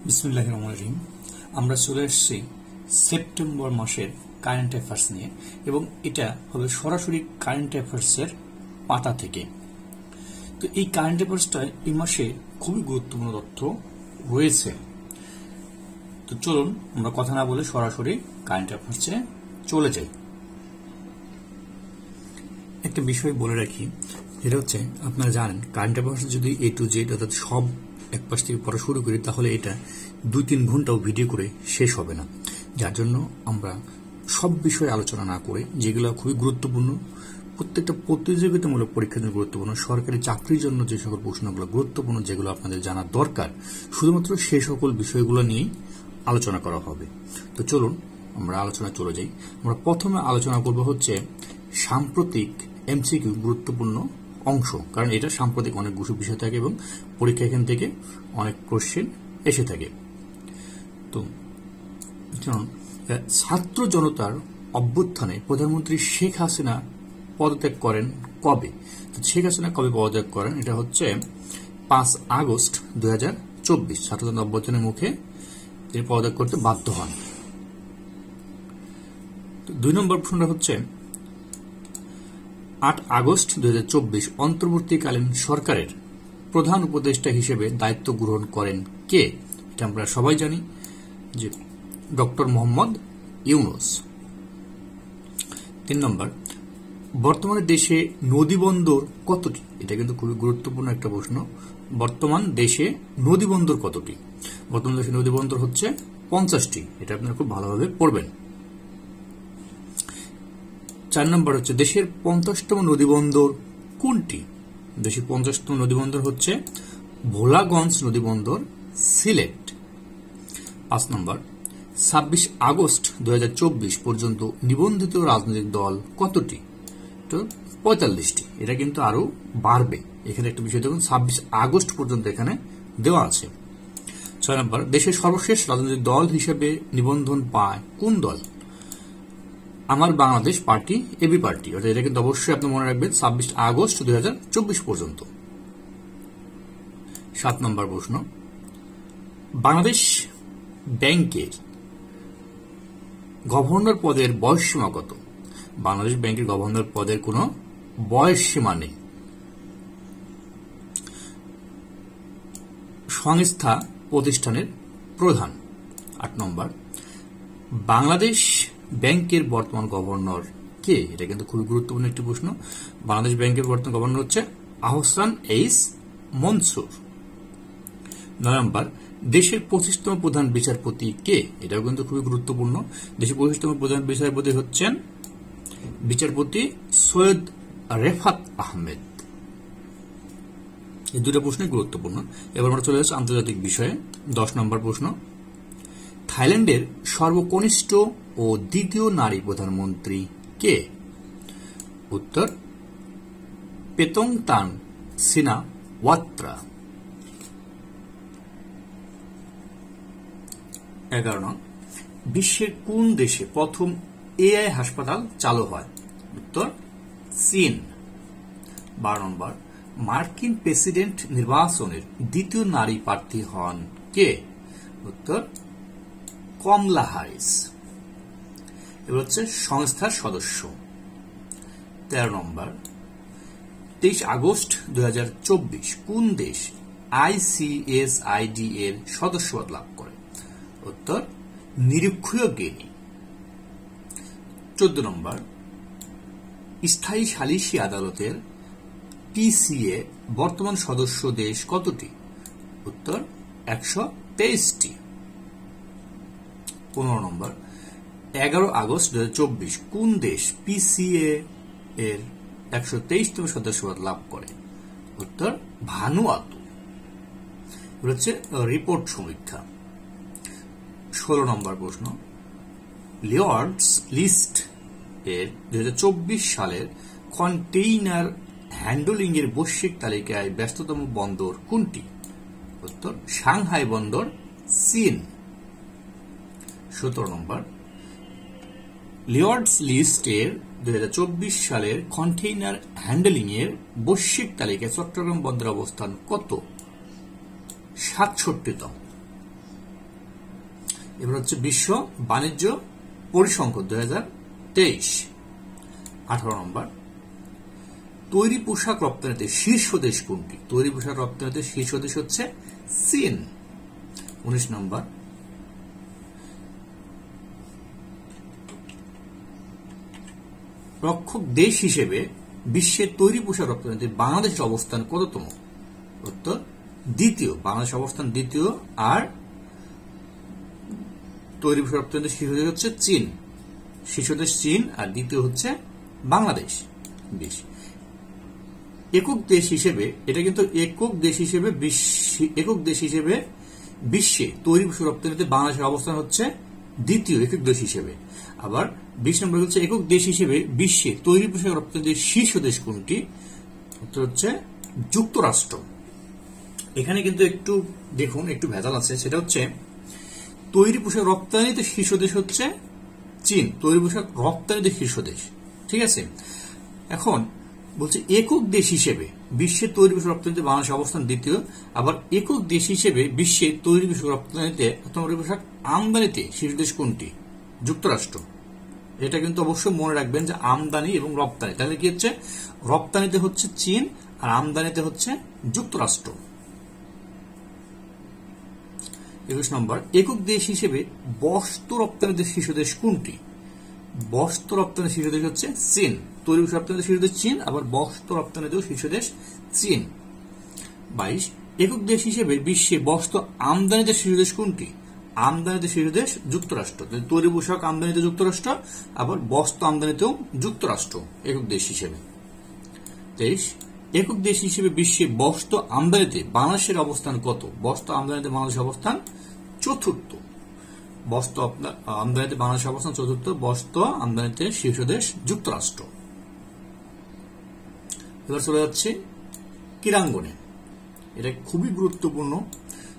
বিসমিল্লাহির রহমানির রহিম। আমরা চলে এসেছি সেপ্টেম্বর মাসের কারেন্ট অ্যাফেয়ার্স নিয়ে, এবং এটা হবে সরাসরি কারেন্ট অ্যাফেয়ার্সের পাতা থেকে। তো এই কারেন্ট অ্যাফেয়ার্সটায় এই মাসে খুবই গুরুত্বপূর্ণ তথ্য রয়েছে। তো চলুন আমরা কথা না বলে সরাসরি কারেন্ট অ্যাফেয়ার্সে চলে যাই। একটা বিষয় বলে রাখি, যেটা হচ্ছে আপনারা জানেন কারেন্ট অ্যাফেয়ার্স যদি A to Z অর্থাৎ সব এক পাশ থেকে পড়া শুরু করি তাহলে এটা 2-3 ঘন্টাও ভিডিও করে শেষ হবে না। যার জন্য আমরা সব বিষয়ে আলোচনা না করে যেগুলো খুবই গুরুত্বপূর্ণ, প্রত্যেকটা প্রতিযোগিতামূলক পরীক্ষার জন্য গুরুত্বপূর্ণ, সরকারি চাকরির জন্য যে সকল প্রশ্নগুলো গুরুত্বপূর্ণ, যেগুলো আপনাদের জানা দরকার, শুধুমাত্র সে সকল বিষয়গুলো নিয়েই আলোচনা করা হবে। তো চলুন আমরা আলোচনা চলে যাই। আমরা প্রথমে আলোচনা করব হচ্ছে সাম্প্রতিক MCQ গুরুত্বপূর্ণ অংশ, কারণ এটা সাম্প্রতিক অনেক বিষয় থাকে এবং পরীক্ষা এখান থেকে অনেক কোশ্চেন এসে থাকে। তো ছাত্র জনতার অভ্যুত্থানে প্রধানমন্ত্রী শেখ হাসিনা পদত্যাগ করেন কবে? শেখ হাসিনা কবে পদত্যাগ করেন? এটা হচ্ছে 5 আগস্ট 2024। ছাত্র জনতা অভ্যুত্থানের মুখে তিনি পদত্যাগ করতে বাধ্য হন। 2 নম্বর প্রশ্নটা হচ্ছে 8 আগস্ট 2024 অন্তর্বর্তীকালীন সরকারের প্রধান উপদেষ্টা হিসেবে দায়িত্ব গ্রহণ করেন কে? এটা আমরা সবাই জানি যে ডক্টর মোহাম্মদ ইউনূস। 3 নম্বর, বর্তমানে দেশে নদীবন্দর কতটি? এটা কিন্তু খুবই গুরুত্বপূর্ণ একটা প্রশ্ন। বর্তমান দেশে নদীবন্দর কতটি? বর্তমান দেশে নদীবন্দর হচ্ছে 50টি। এটা আপনারা খুব ভালোভাবে পড়বেন। 4 নম্বর হচ্ছে দেশের 50তম নদীবন্দর কোনটি? দেশের 50তম নদীবন্দর হচ্ছে ভোলাগঞ্জ নদীবন্দর, সিলেট। 5 নম্বর, 26 আগস্ট 2024 পর্যন্ত নিবন্ধিত রাজনৈতিক দল কতটি? তো 45টি। এটা কিন্তু আরো বাড়বে। এখানে একটা বিষয় দেখুন, 26 আগস্ট পর্যন্ত এখানে দেওয়া আছে। 6 নম্বর, দেশের সর্বশেষ রাজনৈতিক দল হিসেবে নিবন্ধন পায় কোন দল? আমার বাংলাদেশ পার্টি, এবি পার্টি। অর্থাৎ এটা কিন্তু অবশ্যই আপনি মনে রাখবেন 26 আগস্ট 2024 পর্যন্ত। 7 নম্বর প্রশ্ন, বাংলাদেশ ব্যাংকের গভর্নর পদের বয়স সীমা কত? বাংলাদেশ ব্যাংকের গভর্নর পদের কোনো বয়স সীমা নেই। সংস্থা প্রতিষ্ঠানের প্রধান। 8 নম্বর, বাংলাদেশ ব্যাংকের বর্তমান গভর্নর কে? এটা কিন্তু খুবই গুরুত্বপূর্ণ একটি প্রশ্ন। বাংলাদেশ ব্যাংকের বর্তমান গভর্নর হচ্ছে আহসান এইচ মনসুর। 9 নম্বর, দেশের 25তম প্রধান বিচারপতি কে? এটাও কিন্তু খুবই গুরুত্বপূর্ণ। দেশের 25তম প্রধান বিচারপতি হচ্ছেন বিচারপতি সৈয়দ রেফাত আহমেদ। এই দুটো প্রশ্নই গুরুত্বপূর্ণ। এবার আমরা চলে যাচ্ছি আন্তর্জাতিক বিষয়ে। 10 নম্বর প্রশ্ন, থাইল্যান্ডের সর্বকনিষ্ঠ ও দ্বিতীয় নারী প্রধানমন্ত্রী কে? উত্তর পেতংতান সিনাওয়াত্রা। 11 নং, বিশ্বের কোন দেশে প্রথম AI হাসপাতাল চালু হয়? উত্তর চীন। 12 নম্বর, মার্কিন প্রেসিডেন্ট নির্বাচনের দ্বিতীয় নারী প্রার্থী হন কে? উত্তর কমলা হ্যারিস। এবার হচ্ছে সংস্থার সদস্য। 13 নম্বর, 23 আগস্ট 2024 কোন দেশ ICSID এর সদস্যপদ লাভ করে? উত্তর নিরক্ষীয় গিনি। 14 নম্বর, স্থায়ী সালিসি আদালতের PCA বর্তমান সদস্য দেশ কতটি? উত্তর 123টি। 15 নম্বর, 11 আগস্ট 2024 কোন দেশ PCA এর 123তম সদস্যপদ লাভ করে? উত্তর ভানুয়াতু। হচ্ছে রিপোর্ট সমীক্ষা। 16 নম্বর প্রশ্ন, লিওয়ার্ডস লিস্ট এর 2024 সালের কন্টেইনার হ্যান্ডলিং এর বৈশ্বিক তালিকায় ব্যস্ততম বন্দর কোনটি? উত্তর সাংহাই বন্দর, চীন। 17 নম্বর, লিওয়ার্ডস লিস্ট এর 2024 সালের কন্টেইনার হ্যান্ডলিং এর বৈশ্বিক তালিকায় চট্টগ্রাম বন্দরের অবস্থান কত? 67তম। এবার হচ্ছে বিশ্ব বাণিজ্য পরিসংখ্যান 2023। 18 নম্বর, তৈরি পোশাক রপ্তানিতে শীর্ষ দেশ কোনটি? তৈরি পোশাক রপ্তানিতে শীর্ষ দেশ হচ্ছে চীন। 19 নম্বর, রক্ষক দেশ হিসেবে বিশ্বের তৈরি পোশাক রপ্তানিতে বাংলাদেশের অবস্থান কততম? উত্তর দ্বিতীয়। বাংলাদেশের অবস্থান দ্বিতীয়, আর তৈরি পোশাক রপ্তানিতে শীর্ষ দেশ হচ্ছে চীন। শীর্ষ দেশ চীন আর দ্বিতীয় হচ্ছে বাংলাদেশ। 20, একক দেশ হিসেবে, এটা কিন্তু একক দেশ হিসেবে বিশ্বে তৈরি পোশাক রপ্তানিতে বাংলাদেশের অবস্থান হচ্ছে দ্বিতীয় একক দেশ হিসেবে। আবার 20 নম্বর হচ্ছে একক দেশ হিসেবে বিশ্বে তৈরি পোশাক রপ্তানিতে শীর্ষ দেশ কোনটি? উত্তর হচ্ছে যুক্তরাষ্ট্র। এখানে কিন্তু একটু দেখুন, একটু ভেজাল আছে। সেটা হচ্ছে তৈরি পোশাক রপ্তানিতে শীর্ষ দেশ হচ্ছে চীন, তৈরি পোশাক রপ্তানিতে শীর্ষ দেশ, ঠিক আছে। এখন বলছে একক দেশ হিসেবে বিশ্বের তৈরি পোশাক রপ্তানিতে বাংলাদেশের অবস্থান দ্বিতীয়। আবার একক দেশ হিসেবে বিশ্বে তৈরি পোশাক রপ্তানিতে, তৈরি পোশাক আমদানিতে শীর্ষ দেশ কোনটি? যুক্তরাষ্ট্র। এটা কিন্তু অবশ্যই মনে রাখবেন যে আমদানি এবং রপ্তানি, তাহলে কি হচ্ছে রপ্তানিতে হচ্ছে চীন আর আমদানিতে হচ্ছে যুক্তরাষ্ট্র। 21 নম্বর, একক দেশ হিসেবে বস্ত্র রপ্তানিতে শীর্ষ দেশ কোনটি? বস্ত্র রপ্তানিতে শীর্ষ দেশ হচ্ছে চীন। তৈরি পোশাক রপ্তানিতে শীর্ষ দেশ চীন, আবার বস্ত্র রপ্তানিতেও শীর্ষ দেশ চীন। 22, একক দেশ হিসেবে বিশ্বে বস্ত্র আমদানিতে শীর্ষ দেশ কোনটি? আমদানিতে শীর্ষ দেশ যুক্তরাষ্ট্র। তৈরি পোশাক আমদানিতে যুক্তরাষ্ট্র, আবার বস্ত্র আমদানিতেও যুক্তরাষ্ট্র একক দেশ হিসেবে। 23, একক দেশ হিসেবে বিশ্বে বস্ত্র আমদানিতে বাংলাদেশের অবস্থান কত? বস্ত্র আমদানিতে বাংলাদেশের অবস্থান চতুর্থ। বস্ত্র আমদানিতে বাংলাদেশের অবস্থান চতুর্থ। বস্ত্র আমদানিতে শীর্ষ দেশ যুক্তরাষ্ট্র। এবার চলে যাচ্ছে ক্রীড়াঙ্গনে, এটা খুবই গুরুত্বপূর্ণ।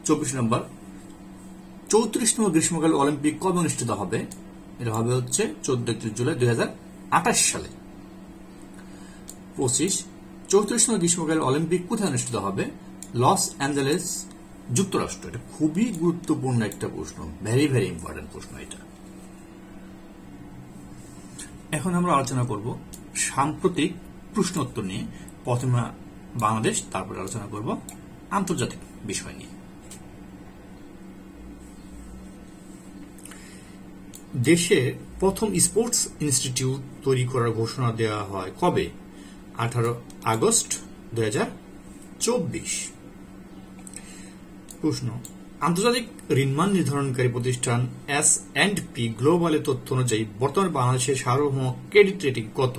24 নম্বর, 34তম গ্রীষ্মকালীন অলিম্পিক কবে অনুষ্ঠিত হবে? এটা হবে হচ্ছে 14 জুলাই 2028 সালে। 25, 34তম গ্রীষ্মকালীন অলিম্পিক কোথায় অনুষ্ঠিত হবে? লস অ্যাঞ্জেলেস, যুক্তরাষ্ট্র। এটা খুবই গুরুত্বপূর্ণ একটা প্রশ্ন, ভেরি ভেরি ইম্পর্টেন্ট প্রশ্ন এটা। এখন আমরা আলোচনা করব সাম্প্রতিক প্রশ্নোত্তর নিয়ে। প্রথমে বাংলাদেশ, তারপরে আলোচনা করব আন্তর্জাতিক বিষয় নিয়ে। দেশে প্রথম স্পোর্টস ইনস্টিটিউট তৈরি করার ঘোষণা দেওয়া হয় কবে? 18 আগস্ট 2024। প্রশ্ন, আন্তর্জাতিক ঋণমান নির্ধারণকারী প্রতিষ্ঠান S&P গ্লোবালের তথ্য অনুযায়ী বর্তমানে বাংলাদেশের সার্বভৌম ক্রেডিট রেটিং কত?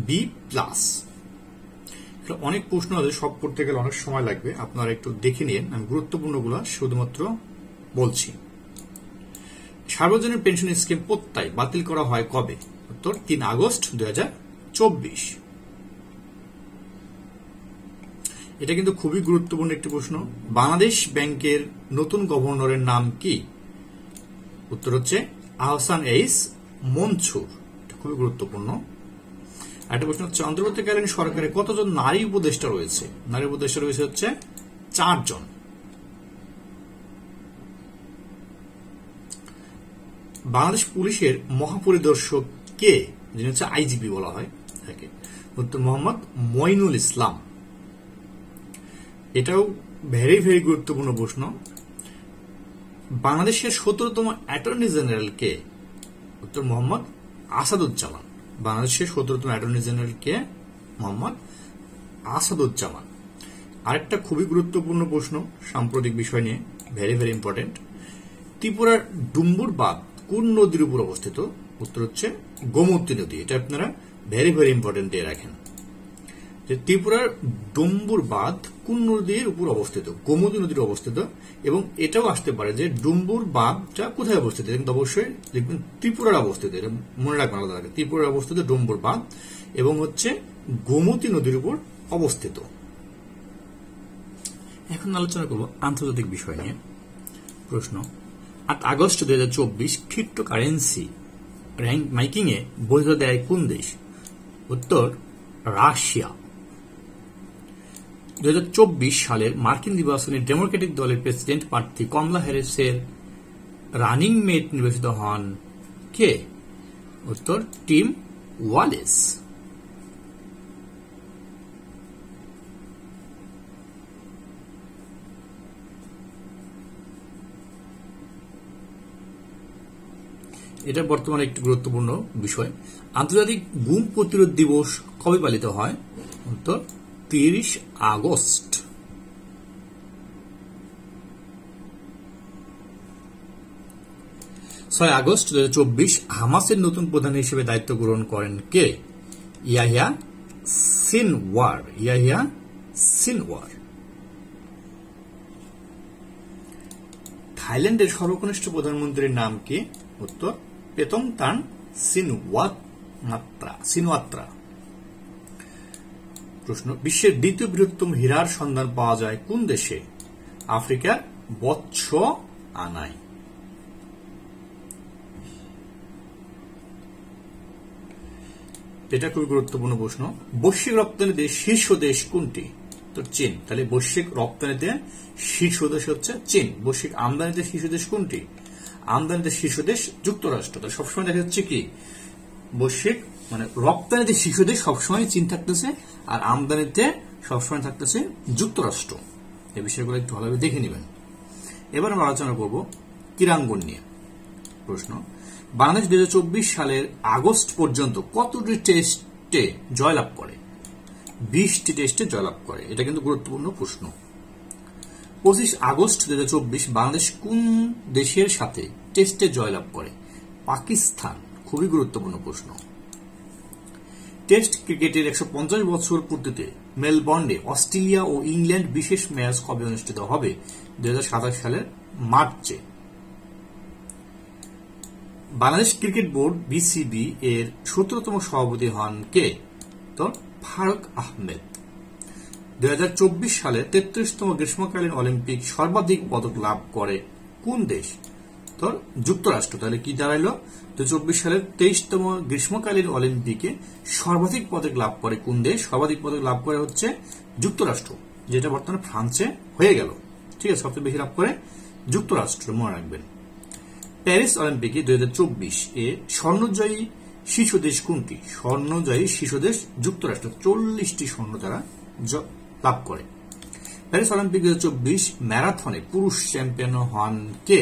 B+। অনেক প্রশ্ন আছে, সব করতে গেলে অনেক সময় লাগবে, আপনারা একটু দেখে নিন। আমি গুরুত্বপূর্ণগুলো শুধুমাত্র বলছি। সার্বজনীন পেনশন স্কিম প্রত্যয় বাতিল করা হয় কবে? উত্তর 3 আগস্ট 2024। এটা কিন্তু খুবই গুরুত্বপূর্ণ একটি প্রশ্ন। বাংলাদেশ ব্যাংকের নতুন গভর্নরের নাম কি? উত্তর হচ্ছে আহসান এইচ মনসুর। খুবই গুরুত্বপূর্ণ। একটা প্রশ্ন হচ্ছে, অন্তর্বর্তীকালীন সরকারে কতজন নারী উপদেষ্টা রয়েছে? নারী উপদেষ্টা রয়েছে হচ্ছে 4 জন। বাংলাদেশ পুলিশের মহাপরিদর্শক কে? যিনি হচ্ছে আইজিপি বলা হয় তাকে। উত্তর মোহাম্মদ মঈনুল ইসলাম। এটাও ভেরি ভেরি গুরুত্বপূর্ণ প্রশ্ন। বাংলাদেশের 17তম অ্যাটর্নি জেনারেল কে? উত্তর মোহাম্মদ আসাদুজ্জামান। বাংলাদেশের 17তম অ্যাটর্নি জেনারেল কে? মোহাম্মদ আসাদুজ্জামান। আরেকটা খুবই গুরুত্বপূর্ণ প্রশ্ন সাম্প্রতিক বিষয় নিয়ে, ভেরি ভেরি ইম্পর্টেন্ট। ত্রিপুরার ডুম্বুর বাঁধ কোন নদীর উপর অবস্থিত? উত্তর হচ্ছে গোমতী নদী। এটা আপনারা ভেরি ভেরি ইম্পর্টেন্ট দিয়ে রাখেন যে ত্রিপুরার ডুম্বুর বাঁধ কোন নদীর উপর অবস্থিত? গোমতী নদীর অবস্থিত। এবং এটাও আসতে পারে যে ডুম্বুর বাঁধটা কোথায় অবস্থিত? কিন্তু অবশ্যই দেখবেন ত্রিপুরার অবস্থিত, এটা মনে রাখবেন আলাদা আগে। ত্রিপুরার অবস্থিত ডুম্বুর বাঁধ এবং হচ্ছে গোমতী নদীর উপর অবস্থিত। এখন আলোচনা করব আন্তর্জাতিক বিষয় নিয়ে। প্রশ্ন, 8 আগস্ট 2024 ক্রিপ্টোকারেন্সি র্যাঙ্কিং এ বৈধতা দেয় কোন দেশ? উত্তর রাশিয়া। 2024 সালের মার্কিন নির্বাচনে ডেমোক্রেটিক দলের প্রেসিডেন্ট প্রার্থী কমলা হ্যারিসের রানিং মেট নির্বাচিত হন কে? উত্তর টিম ওয়ালেস। এটা বর্তমানে একটি গুরুত্বপূর্ণ বিষয়। আন্তর্জাতিক গুম প্রতিরোধ দিবস কবে পালিত হয়? উত্তর 30 আগস্ট। আগস্ট 2024 হামাসের নতুন প্রধান হিসেবে দায়িত্ব গ্রহণ করেন কে? ইয়াহিয়া সিনওয়ার। ইয়াহিয়া সিনওয়ার। থাইল্যান্ডের সর্বকনিষ্ঠ প্রধানমন্ত্রীর নাম কি? উত্তর পেতংতান সিনওয়াত্রা। প্রশ্ন, বিশ্বের দ্বিতীয় বৃহত্তম হীরার সন্ধান পাওয়া যায় কোন দেশে? আফ্রিকার বতসোয়ানায়। এটা খুবই গুরুত্বপূর্ণ প্রশ্ন। বৈশ্বিক রপ্তানিতে শীর্ষ দেশ কোনটি? তো চীন। তাহলে বৈশ্বিক রপ্তানিতে শীর্ষ দেশ হচ্ছে চীন। বৈশ্বিক আমদানিতে শীর্ষ দেশ কোনটি? আমদানিতে শীর্ষ দেশ যুক্তরাষ্ট্র। তাহলে সবসময় দেখা যাচ্ছে কি বৈশ্বিক মানে রপ্তানিতে শীর্ষ দেশ সবসময় চীন থাকতেছে, আর আমদানিতে সবসময় থাকতেছে যুক্তরাষ্ট্র। এই বিষয়গুলো একটু ভালোভাবে দেখে নেবেন। এবার আমরা আলোচনা করব ক্রীড়াঙ্গন নিয়ে। প্রশ্ন, বাংলাদেশ 2024 সালের আগস্ট পর্যন্ত কতটি টেস্টে জয়লাভ করে? 20টি টেস্টে জয়লাভ করে। এটা কিন্তু গুরুত্বপূর্ণ প্রশ্ন। 25 আগস্ট 2024 বাংলাদেশ কোন দেশের সাথে টেস্টে জয়লাভ করে? পাকিস্তান। খুবই গুরুত্বপূর্ণ প্রশ্ন। টেস্ট ক্রিকেটের 150 বছর পূর্তিতে মেলবোর্নে অস্ট্রেলিয়া ও ইংল্যান্ড বিশেষ ম্যাচ কবে অনুষ্ঠিত হবে? 2027 সালের মার্চে। বাংলাদেশ ক্রিকেট বোর্ড বিসিবি এর 17তম সভাপতি হন কে? তো ফারুক আহমেদ। 2024 সালে 33তম গ্রীষ্মকালীন অলিম্পিক সর্বাধিক পদক লাভ করে কোন দেশ? তো যুক্তরাষ্ট্র। তাহলে কি দাঁড়াইল? 2024 সালের 23তম গ্রীষ্মকালীন অলিম্পিকে সর্বাধিক পদক লাভ করে কোন দেশ? সর্বাধিক পদক লাভ করে হচ্ছে যুক্তরাষ্ট্র, যেটা বর্তমানে ফ্রান্সে হয়ে গেল। ঠিক আছে, সবচেয়ে বেশি লাভ করে যুক্তরাষ্ট্র, মনে রাখবেন। প্যারিস অলিম্পিকে 2024 এ স্বর্ণজয়ী শীর্ষ দেশ কোনটি? স্বর্ণজয়ী শীর্ষ দেশ যুক্তরাষ্ট্র। 40টি স্বর্ণ তারা লাভ করে। প্যারিস অলিম্পিক 2024 ম্যারাথনে পুরুষ চ্যাম্পিয়ন হন কে?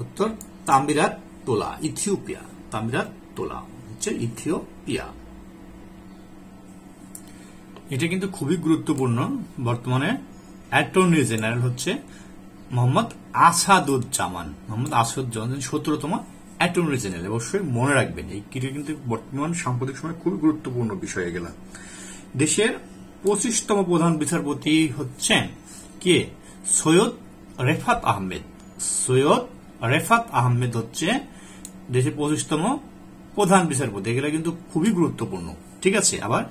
উত্তর তামিরাত তোলা, ইথিওপিয়া। তামিরাত তোলা হচ্ছে ইথিওপিয়া। এটা কিন্তু খুবই গুরুত্বপূর্ণ। বর্তমানে অ্যাটর্নি জেনারেল হচ্ছে মোহাম্মদ আসাদুজ্জামান। মোহাম্মদ আসাদুজ্জামান 17তম অ্যাটর্নি জেনারেল। অবশ্যই মনে রাখবেন, এই কিন্তু বর্তমান সাম্প্রতিক সময় খুবই গুরুত্বপূর্ণ বিষয় এগুলো। দেশের 25তম প্রধান বিচারপতি হচ্ছেন কে? সৈয়দ রেফাত আহমেদ। সৈয়দ রেফাত আহমেদ হচ্ছে দেশের 25তম প্রধান বিচারপতি। এগুলো কিন্তু খুবই গুরুত্বপূর্ণ। ঠিক আছে, আবার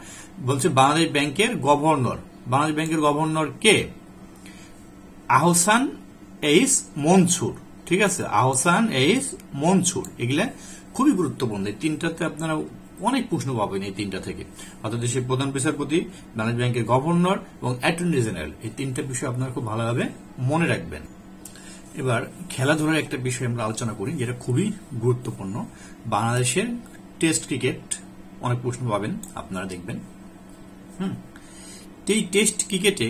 বলছে বাংলাদেশ ব্যাংকের গভর্নর। বাংলাদেশ ব্যাংকের গভর্নর কে? আহসান এইস মনসুর। ঠিক আছে, আহসান এইস মনসুর। এগুলা খুবই গুরুত্বপূর্ণ। এই তিনটাতে আপনারা অনেক প্রশ্ন পাবেন এই তিনটা থেকে। অর্থাৎ দেশের প্রধান বিচারপতি, বাংলাদেশ ব্যাংকের গভর্নর এবং অ্যাটর্নি জেনারেল, এই তিনটা বিষয় আপনারা খুব ভালোভাবে মনে রাখবেন। এবার খেলাধুলার একটা বিষয় আমরা আলোচনা করি, যেটা খুবই গুরুত্বপূর্ণ। বাংলাদেশের টেস্ট ক্রিকেট অনেক প্রশ্ন পাবেন, আপনারা দেখবেন। এই টেস্ট ক্রিকেটে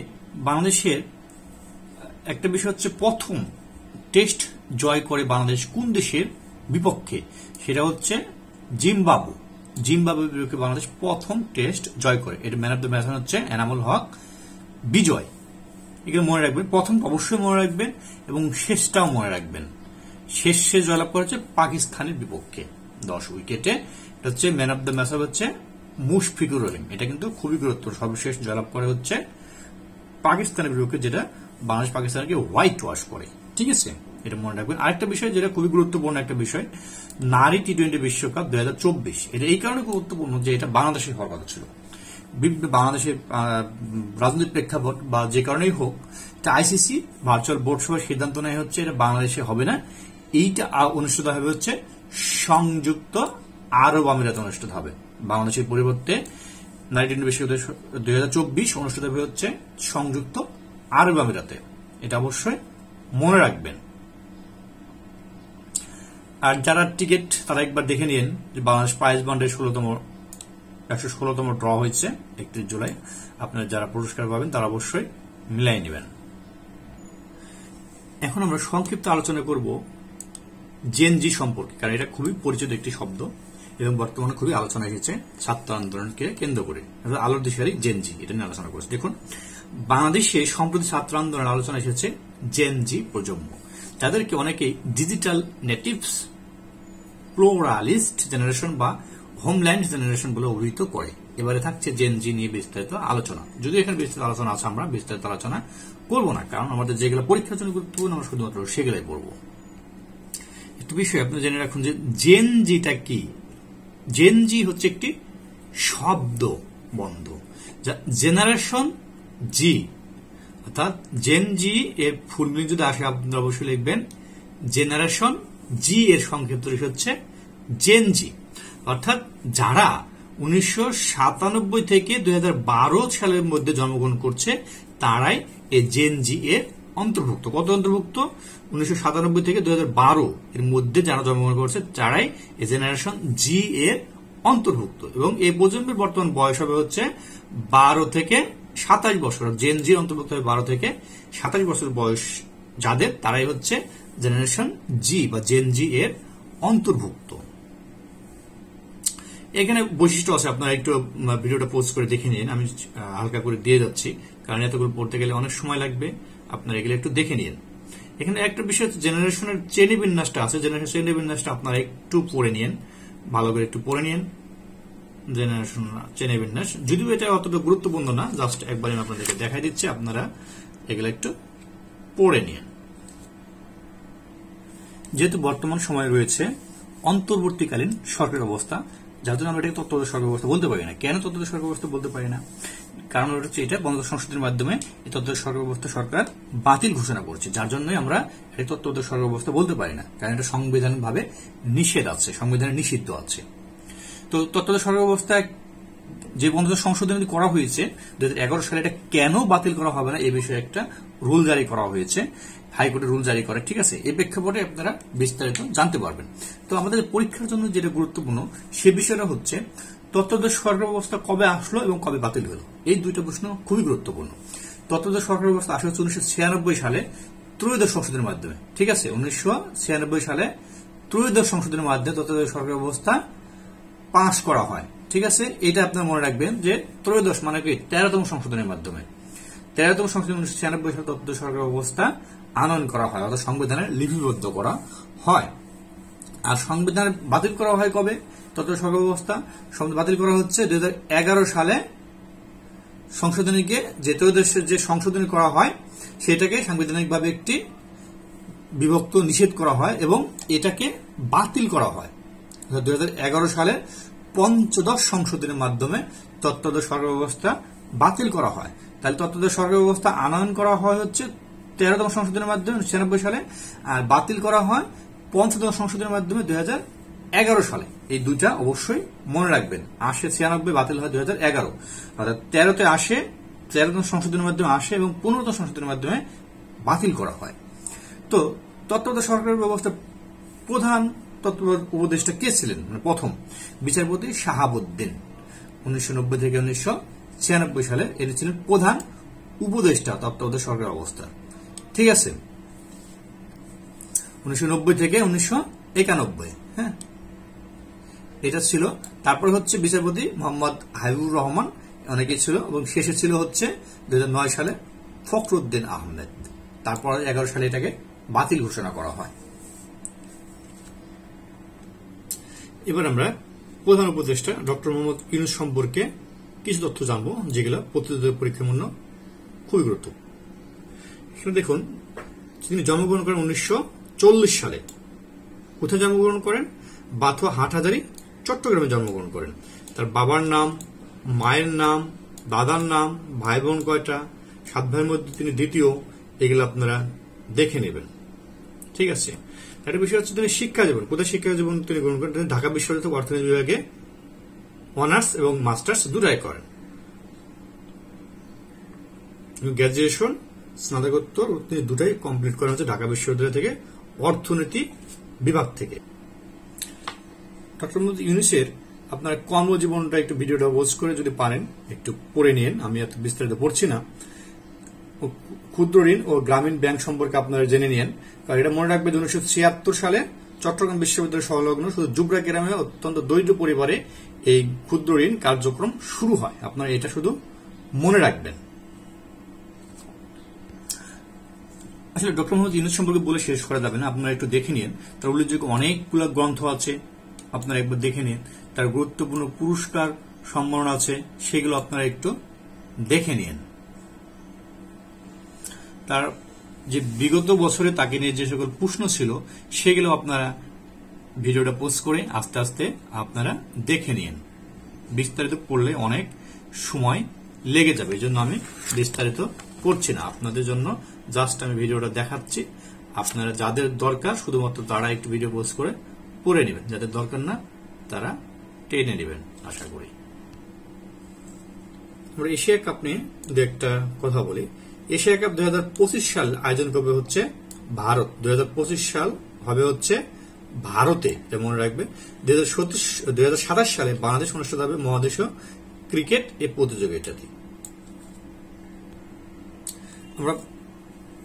বাংলাদেশের একটা বিষয় হচ্ছে প্রথম টেস্ট জয় করে বাংলাদেশ কোন দেশের বিপক্ষে? সেটা হচ্ছে জিম্বাবু। জিম্বাবুয়ের বিপক্ষে বাংলাদেশ প্রথম টেস্ট জয় করে। এর ম্যান অফ দ্য ম্যাচ হচ্ছে এনামুল হক বিজয়। এগুলো মনে রাখবেন। প্রথম অবশ্যই মনে রাখবেন এবং শেষটাও মনে রাখবেন। শেষে জয়লাভ করেছে পাকিস্তানের বিপক্ষে 10 উইকেটে। এটা হচ্ছে ম্যান অফ দ্য ম্যাচ হচ্ছে মুশফিকুর রহিম। এটা কিন্তু খুবই গুরুত্বপূর্ণ। সর্বশেষ জয়লাভ করে হচ্ছে পাকিস্তানের বিপক্ষে, যেটা বাংলাদেশ পাকিস্তানকে হোয়াইট ওয়াশ করে। ঠিক আছে, এটা মনে রাখবেন। আরেকটা বিষয় যেটা খুবই গুরুত্বপূর্ণ একটা বিষয়, নারী টি-20 বিশ্বকাপ 2024। এটা এই কারণে গুরুত্বপূর্ণ যে এটা বাংলাদেশে হওয়ার কথা ছিল। বাংলাদেশের রাজনৈতিক প্রেক্ষাপট বা যে কারণেই হোক, আইসিসি ভার্চুয়াল বোর্ড সভায় সিদ্ধান্ত নেয় হচ্ছে এটা বাংলাদেশে হবে না। এইটা অনুষ্ঠিত হবে হচ্ছে সংযুক্ত আরব আমিরাতে অনুষ্ঠিত হবে। বাংলাদেশের পরিবর্তে নারী টি-20 বিশ্বকাপ 2024 অনুষ্ঠিত হবে হচ্ছে সংযুক্ত আরব আমিরাতে। এটা অবশ্যই মনে রাখবেন। আর যারা টিকিট তারা একবার দেখে নিন যে বাংলাদেশ প্রাইজ বন্ডের 116তম ড্র হয়েছে 31 জুলাই। আপনারা যারা পুরস্কার পাবেন তারা অবশ্যই মিলাই নেবেন। এখন আমরা সংক্ষিপ্ত আলোচনা করব জেনজি সম্পর্কে, কারণ এটা খুবই পরিচিত একটি শব্দ এবং বর্তমানে খুবই আলোচনা এসেছে ছাত্র আন্দোলনকে কেন্দ্র করে। আলোর দিশারি জেনজি, এটা নিয়ে আলোচনা করছে। দেখুন, বাংলাদেশে সম্প্রতি ছাত্র আন্দোলনের আলোচনা এসেছে জেনজি প্রজন্ম, যাদেরকে অনেকেই ডিজিটাল নেটিভস, প্লুরালিস্ট জেনারেশন বা হোমল্যান্ড জেনারেশন বলে অভিহিত করে। এবারে থাকছে জেনজি নিয়ে বিস্তারিত আলোচনা। যদি এখানে বিস্তারিত আলোচনা আছে, আমরা বিস্তারিত আলোচনা করব না, কারণ আমাদের যেগুলো পরীক্ষার জন্য গুরুত্বপূর্ণ আমরা শুধুমাত্র সেগুলাই পড়বো। একটু বিষয় আপনি জেনে রাখুন যে জেনজিটা কি। জেনজি হচ্ছে একটি শব্দ বন্ধ, যা জেনারেশন জি, অর্থাৎ জেনজি এর ফুল মিনিং যদি আসে আপনারা অবশ্যই লিখবেন জেনারেশন জি এর সংক্ষিপ্ত রূপ হচ্ছে জেনজি। অর্থাৎ যারা 1997 থেকে 2012 সালের মধ্যে জন্মগ্রহণ করছে তারাই এই জেনজি এর অন্তর্ভুক্ত। কত অন্তর্ভুক্ত? 1997 থেকে 2012 এর মধ্যে যারা জন্মগ্রহণ করছে তারাই এই জেনারেশন জি এর অন্তর্ভুক্ত। এবং এই প্রজন্মের বর্তমান বয়স হবে হচ্ছে 12 থেকে 27 বছর। জেনজির অন্তর্ভুক্ত হবে 12 থেকে 27 বছর বয়স যাদের, তারাই হচ্ছে জেনারেশন জি বা জেনজি এর অন্তর্ভুক্ত। এখানে বৈশিষ্ট্য আছে, আপনারা একটু ভিডিওটা পোস্ট করে দেখে নিন। আমি হালকা করে দিয়ে যাচ্ছি, কারণ এতগুলো পড়তে গেলে অনেক সময় লাগবে। আপনারা এগুলো একটু দেখে নিন। এখানে একটা বিষয় হচ্ছে জেনারেশনের শ্রেণীবিন্যাসটা আছে। জেনারেশন শ্রেণীবিন্যাসটা আপনারা একটু পড়ে নিন, ভালো করে একটু পড়ে নিন। জেনারেশন শ্রেণীবিন্যাস যদিও এটা অতটা গুরুত্বপূর্ণ না, জাস্ট একবার আমি আপনাদেরকে দেখাই দিচ্ছি, আপনারা এগুলো একটু পড়ে নিন। যেহেতু বর্তমান সময় রয়েছে অন্তর্বর্তীকালীন সরকার ব্যবস্থা, যার জন্য আমরা এটাকে তত্ত্বাবধায়ক সরকার ব্যবস্থা বলতে পারি না। কেন তত্ত্বাবধায়ক সরকার ব্যবস্থা বলতে পারি না? কারণ হচ্ছে এটা গণতন্ত্র সংশোধনের মাধ্যমে এই তত্ত্বাবধায়ক সরকার ব্যবস্থা সরকার বাতিল ঘোষণা করছে, যার জন্যই আমরা এই তত্ত্বাবধায়ক সরকার ব্যবস্থা বলতে পারি না, কারণ এটা সংবিধান ভাবে নিষেধ আছে, সংবিধানে নিষিদ্ধ আছে। তো তত্ত্বাবধায়ক সরকার ব্যবস্থা যে গণতন্ত্র সংশোধন করা হয়েছে 2011 সালে, এটা কেন বাতিল করা হবে না এই বিষয়ে একটা রুল জারি করা হয়েছে, হাইকোর্টের রুল জারি করে। ঠিক আছে, এই প্রেক্ষাপটে আপনারা বিস্তারিত জানতে পারবেন। তো আমাদের পরীক্ষার জন্য যেটা গুরুত্বপূর্ণ সে বিষয়টা হচ্ছে তত্ত্বাবধায়ক সরকার ব্যবস্থা কবে আসলো এবং কবে বাতিল হলো। এই দুইটা প্রশ্ন খুবই গুরুত্বপূর্ণ। তত্ত্বাবধায়ক সরকার ব্যবস্থা আসলে 1996 সালে ত্রয়োদশ সংশোধনের মাধ্যমে। ঠিক আছে, 1996 সালে ত্রয়োদশ সংশোধনের মাধ্যমে তত্ত্বাবধায়ক সরকার ব্যবস্থা পাস করা হয়। ঠিক আছে, এটা আপনার মনে রাখবেন যে ত্রয়োদশ মানে কি 13তম সংশোধনের মাধ্যমে। 13তম সংশোধন 1996 সালে তত্ত্বাবধায়ক সরকার ব্যবস্থা আনয়ন করা হয়, অর্থাৎ সংবিধানে লিপিবদ্ধ করা হয়। আর সংবিধান বাতিল করা হয় কবে? তত্ত্বাবধায়ক সরকার ব্যবস্থা বাতিল করা হচ্ছে 2011 সালে সংশোধনীকে, যে ত্রয়োদশের যে সংশোধনী করা হয় সেটাকে সাংবিধানিকভাবে একটি বিভক্ত নিষেধ করা হয় এবং এটাকে বাতিল করা হয় 2011 সালে পঞ্চদশ সংশোধনের মাধ্যমে। তত্ত্বাবধায়ক সরকার ব্যবস্থা বাতিল করা হয়। তাহলে তত্ত্বাবধায়ক সরকার ব্যবস্থা আনয়ন করা হয় হচ্ছে 13তম সংশোধনের মাধ্যমে 1996 সালে, আর বাতিল করা হয় পঞ্চদশ সংশোধনের মাধ্যমে 2011 সালে। এই দুইটা অবশ্যই মনে রাখবেন। আসে 96, বাতিল হয় 2011, অর্থাৎ 13তে আসে, 13তম সংশোধনের মাধ্যমে আসে এবং 15তম সংশোধনের মাধ্যমে বাতিল করা হয়। তো তত্ত্বাবধায়ক সরকার ব্যবস্থার প্রধান তত্ত্বাবধায়ক উপদেষ্টা কে ছিলেন? মানে প্রথম বিচারপতি শাহাবুদ্দিন 1990 থেকে 1996 সালে এটি ছিলেন প্রধান উপদেষ্টা তত্ত্বাবধায়ক সরকার ব্যবস্থা। ঠিক আছে, 1990 থেকে 1991, হ্যাঁ, এটা ছিল। তারপরে হচ্ছে বিচারপতি মোহাম্মদ হাবিবুর রহমান, অনেকে ছিল, এবং শেষে ছিল হচ্ছে 2009 সালে ফখরুদ্দিন আহমেদ। তারপর 11 সালে এটাকে বাতিল ঘোষণা করা হয়। এবার আমরা প্রধান উপদেষ্টা ডক্টর মোহাম্মদ ইউনূস সম্পর্কে কিছু তথ্য জানবো, যেগুলো প্রতিযোগিতা পরীক্ষার জন্য খুবই গুরুত্বপূর্ণ। এখানে দেখুন, তিনি জন্মগ্রহণ করেন 1940 সালে। কোথায় জন্মগ্রহণ করেন? বাথুয়া হাটহাজারী, চট্টগ্রামে জন্মগ্রহণ করেন। তার বাবার নাম, মায়ের নাম, দাদার নাম, ভাই বোন কয়টা, 7 ভাইয়ের মধ্যে তিনি দ্বিতীয়, এগুলো আপনারা দেখে নেবেন। ঠিক আছে, একটা বিষয় হচ্ছে তিনি শিক্ষা জীবন, কোথায় শিক্ষা জীবন তিনি গ্রহণ করেন? তিনি ঢাকা বিশ্ববিদ্যালয় থেকে অর্থনীতি বিভাগে অনার্স এবং মাস্টার্স দুটাই করেন। গ্র্যাজুয়েশন, স্নাতকোত্তর তিনি দুটাই কমপ্লিট করেন হচ্ছে ঢাকা বিশ্ববিদ্যালয় থেকে অর্থনীতি বিভাগ থেকে। ডক্টর মোহাম্মদ ইউনূসের আপনার কর্মজীবনটা একটু ভিডিওটা ওয়াচ করে যদি পারেন একটু পড়ে নিন, আমি এত বিস্তারিত পড়ছি না। ক্ষুদ্র ঋণ ও গ্রামীণ ব্যাংক সম্পর্কে আপনারা জেনে নিন, কারণ এটা মনে রাখবেন 1976 সালে চট্টগ্রাম বিশ্ববিদ্যালয় সংলগ্ন শুধু জুবরা গ্রামে অত্যন্ত দরিদ্র পরিবারে এই ক্ষুদ্র ঋণ কার্যক্রম শুরু হয়। আপনারা এটা শুধু মনে রাখবেন। আসলে ডক্টর মোহাম্মদ ইউনূস সম্পর্কে বলে শেষ করা যাবে না, আপনারা একটু দেখে নিন। তার উল্লেখযোগ্য অনেকগুলো গ্রন্থ আছে, আপনারা একবার দেখে নিন। তার গুরুত্বপূর্ণ পুরস্কার সম্মান আছে, সেগুলো আপনারা একটু দেখে নিন। তার যে বিগত বছরে তাকে নিয়ে যে সকল প্রশ্ন ছিল সেগুলো আপনারা ভিডিওটা পোস্ট করে আস্তে আস্তে আপনারা দেখে নিন। বিস্তারিত পড়লে অনেক সময় লেগে যাবে, এই জন্য আমি বিস্তারিত করছি না। আপনাদের জন্য জাস্ট আমি ভিডিওটা দেখাচ্ছি। আপনারা যাদের দরকার শুধুমাত্র তারা একটু ভিডিও পোস্ট করে পড়ে নেবেন, যাদের দরকার না তারা টেনে নেবেন আশা করি। আমরা এশিয়া কাপ নিয়ে দু একটা কথা বলি। এশিয়া কাপ 2025 সাল আয়োজন করবে হচ্ছে ভারত। 2025 সাল হবে হচ্ছে ভারতে, মনে রাখবে। 2027 সালে বাংলাদেশ অনুষ্ঠিত হবে মহাদেশীয় ক্রিকেট এই প্রতিযোগিতাটি। আমরা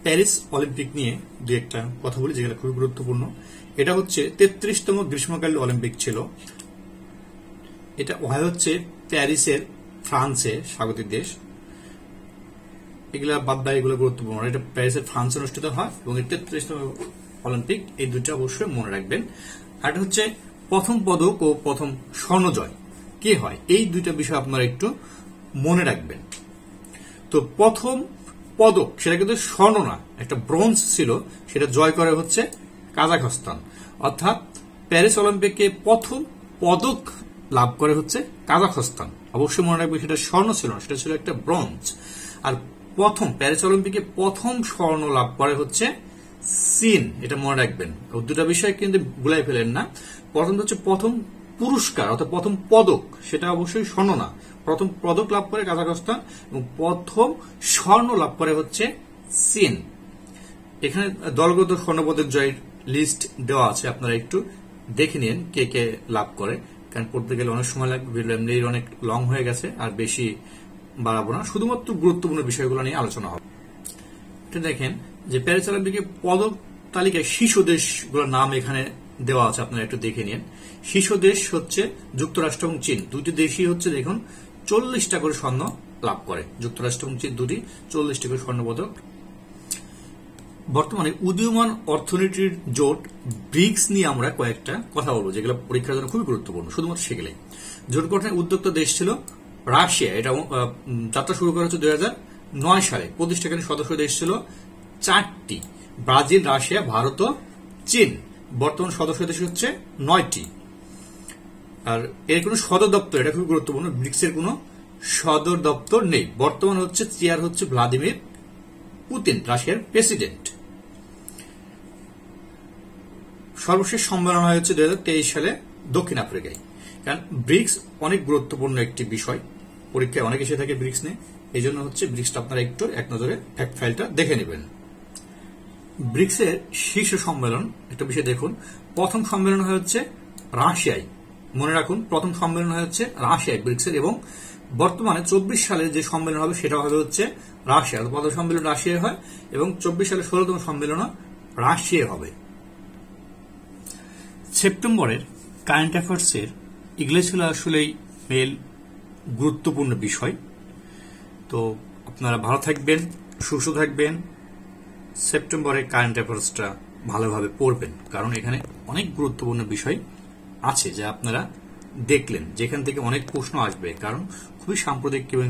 প্যারিস অলিম্পিক নিয়ে দু একটা কথা বলি, যেগুলো খুবই গুরুত্বপূর্ণ। এটা হচ্ছে 33তম গ্রীষ্মকালীন অলিম্পিক ছিল। এটা হচ্ছে প্যারিসের, ফ্রান্সে স্বাগতিক দেশ। এগুলা বাদ দেয়, এগুলো গুরুত্বপূর্ণ। এটা প্যারিসের ফ্রান্সে অনুষ্ঠিত হয় এবং 33তম অলিম্পিক, এই দুইটা অবশ্যই মনে রাখবেন। আর এটা হচ্ছে প্রথম পদক ও প্রথম স্বর্ণজয় কে হয়, এই দুইটা বিষয় আপনারা একটু মনে রাখবেন। তো প্রথম পদক সেটা কিন্তু স্বর্ণ না, একটা ব্রোঞ্জ ছিল, সেটা জয় করে হচ্ছে কাজাখস্তান। অর্থাৎ প্যারিস অলিম্পিকে প্রথম পদক লাভ করে হচ্ছে কাজাখস্তান। অবশ্যই মনে রাখবে সেটা স্বর্ণ ছিল না, সেটা ছিল একটা ব্রোঞ্জ। আর প্রথম প্যারিস অলিম্পিকে প্রথম স্বর্ণ লাভ করে হচ্ছে চীন, এটা মনে রাখবেন। দুটা বিষয় কিন্তু ভুলাই ফেলেন না। প্রথম হচ্ছে প্রথম পুরস্কার অর্থাৎ প্রথম পদক, সেটা অবশ্যই স্বর্ণ না। প্রথম পদক লাভ করে কাজাখস্তান এবং প্রথম স্বর্ণ লাভ করে হচ্ছে চীন। এখানে দলগত স্বর্ণপদক জয়ের লিস্ট দেওয়া আছে, আপনারা একটু দেখে নিন কে কে লাভ করে, কারণ পড়তে গেলে অনেক সময় লাগবে, অনেক লং হয়ে গেছে, আর বেশি বাড়াবো না, শুধুমাত্র গুরুত্বপূর্ণ বিষয়গুলো নিয়ে আলোচনা হবে। এটা দেখেন যে প্যারিস অলিম্পিকে পদক তালিকায় শীর্ষ দেশগুলোর নাম এখানে দেওয়া আছে, আপনারা একটু দেখে নিন। শীর্ষ দেশ হচ্ছে যুক্তরাষ্ট্র এবং চীন, দুটি দেশই হচ্ছে দেখুন 40টা করে স্বর্ণ লাভ করে। যুক্তরাষ্ট্র এবং চীন দুটি 40টা করে স্বর্ণ পদক। বর্তমানে উদীয়মান অর্থনীতির জোট ব্রিক্স নিয়ে আমরা কয়েকটা কথা বলবো, যেগুলো পরীক্ষার জন্য খুবই গুরুত্বপূর্ণ, শুধুমাত্র সেগুলাই। জোট গঠনের উদ্যোক্তা দেশ ছিল রাশিয়া, এটা যাত্রা শুরু করা হচ্ছে 2009 সালে। প্রতিষ্ঠাকারী সদস্য দেশ ছিল 4টি, ব্রাজিল, রাশিয়া, ভারত ও চীন। বর্তমান সদস্য দেশ হচ্ছে 9টি। আর এর কোনো সদর দপ্তর, এটা খুবই গুরুত্বপূর্ণ, ব্রিক্সের কোনো সদর দপ্তর নেই। বর্তমান হচ্ছে চেয়ার হচ্ছে ভ্লাদিমির পুতিন, রাশিয়ার প্রেসিডেন্ট। সর্বশেষ সম্মেলন হয় হচ্ছে 2023 সালে দক্ষিণ আফ্রিকায়। কারণ ব্রিক্স অনেক গুরুত্বপূর্ণ একটি বিষয়, পরীক্ষায় অনেক এসে থাকে ব্রিক্স নিয়ে, এই জন্য হচ্ছে ব্রিক্সটা আপনারা একটু এক নজরে ফ্যাক্ট ফাইলটা দেখে নেবেন। ব্রিক্সের শীর্ষ সম্মেলন একটা বিষয় দেখুন। প্রথম সম্মেলন হয় হচ্ছে রাশিয়ায়, মনে রাখুন প্রথম সম্মেলন হয় হচ্ছে রাশিয়ায় ব্রিক্সের, এবং বর্তমানে 24 সালে যে সম্মেলন হবে সেটা হবে হচ্ছে রাশিয়া। প্রথম সম্মেলন রাশিয়ায় হয় এবং 24 সালে 16তম সম্মেলন রাশিয়ায় হবে। সেপ্টেম্বরের কারেন্ট অ্যাফেয়ার্সের এগুলো ছিল আসলেই মেল গুরুত্বপূর্ণ বিষয়। তো আপনারা ভালো থাকবেন, সুস্থ থাকবেন, সেপ্টেম্বরের কারেন্ট অ্যাফেয়ার্সটা ভালোভাবে পড়বেন, কারণ এখানে অনেক গুরুত্বপূর্ণ বিষয় আছে যা আপনারা দেখলেন, যেখান থেকে অনেক প্রশ্ন আসবে, কারণ খুবই সাম্প্রতিক এবং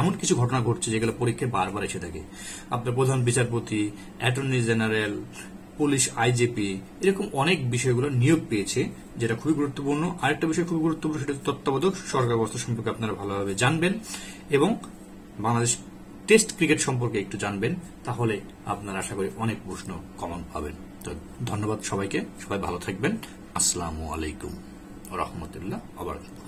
এমন কিছু ঘটনা ঘটছে যেগুলো পরীক্ষায় বারবার এসে থাকে। আপনার প্রধান বিচারপতি, অ্যাটর্নি জেনারেল, পুলিশ আইজিপি, এরকম অনেক বিষয়গুলো নিয়োগ পেয়েছে, যেটা খুবই গুরুত্বপূর্ণ। আরেকটা বিষয় খুবই গুরুত্বপূর্ণ, সেটা তত্ত্বাবধায়ক সরকার ব্যবস্থা সম্পর্কে আপনারা ভালোভাবে জানবেন এবং বাংলাদেশ টেস্ট ক্রিকেট সম্পর্কে একটু জানবেন, তাহলে আপনারা আশা করি অনেক প্রশ্ন কমন পাবেন। তো ধন্যবাদ সবাইকে, সবাই ভালো থাকবেন। আসসালামু আলাইকুম ওয়া রাহমাতুল্লাহ ওয়া বারাকাতুহু।